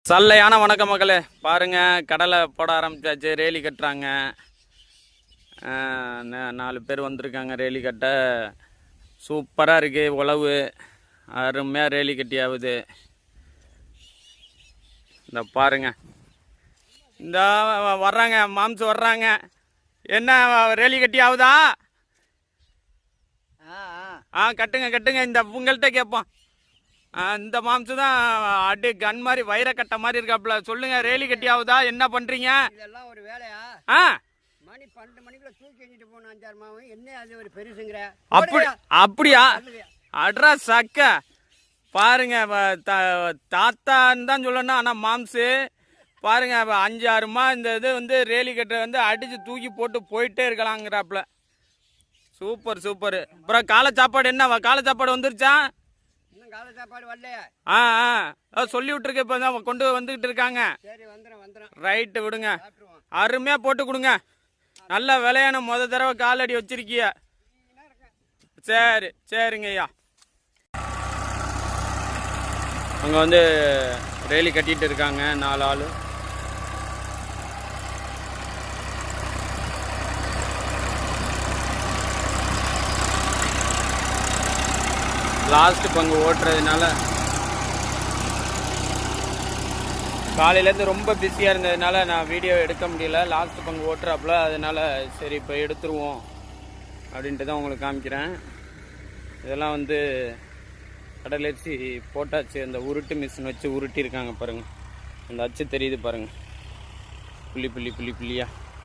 சல்லையான வணக்கம் மக்களே. பாருங்கள், கடலை போட ஆரம்பித்தாச்சு. ரேலி கட்டுறாங்க. 4 பேர் வந்திருக்காங்க ரேலி கட்ட. சூப்பராக இருக்குது. உழவு அருமையாக ரேலி கட்டி ஆகுது. இந்த பாருங்க, இந்த வர்றாங்க மாம்சு வர்றாங்க. என்ன ரேலி கட்டி ஆகுதா? கட்டுங்க கட்டுங்க. இந்த உங்கள்கிட்ட கேட்போம். இந்த மாம்சு தான் அடி கன் மாதிரி வைரக்கட்டை மாதிரி இருக்காப்புல. சொல்லுங்க, ரேலி கட்டி ஆகுதா? என்ன பண்றீங்க? இதெல்லாம் ஒரு வேலையா? மணி 12 மணிக்குள்ள தூக்கி எஞ்சிட்டு போன 5-6 மாவு என்ன அது ஒரு பெருசுங்கற? அப்படியா? அட்ரா சக்க பாருங்க, தாத்தான்னு தான் சொல்லணும். ஆனா மாம்சு பாருங்க, 5-6 மா இந்த இது வந்து ரேலி கட்டை வந்து அடிச்சு தூக்கி போட்டு போயிட்டே இருக்கலாங்கிறாப்புல. Super super. அப்புறம் காலை சாப்பாடு என்ன? காலை சாப்பாடு வந்துருச்சா? காலை சாப்பாடு வரலையா? சொல்லி விட்டுருக்கு. இப்போ தான் கொண்டு வந்துக்கிட்டு இருக்காங்க. சரி, வந்துடும். ரைட்டு, விடுங்க. அருமையாக போட்டு கொடுங்க. நல்ல விலையான தடவை காலடி வச்சிருக்கிய. சரி சரிங்க ஐயா. அங்கே வந்து ரேலி கட்டிட்டு இருக்காங்க 4 ஆள். லாஸ்ட் பங்கு ஓட்டுறதுனால காலையிலேருந்து ரொம்ப பிஸியாக இருந்ததுனால நான் வீடியோ எடுக்க முடியல. லாஸ்ட் பங்கு ஓட்டுறாப்புல, அதனால் சரி இப்போ எடுத்துருவோம் அப்படின்ட்டு தான் உங்களுக்கு காமிக்கிறேன். இதெல்லாம் வந்து கடலரிசி போட்டாச்சு. அந்த உருட்டு மிஷின் வச்சு உருட்டியிருக்காங்க பாருங்கள். அந்த அச்சு தெரியுது பாருங்கள், புள்ளி புள்ளி புள்ளி புள்ளியாக.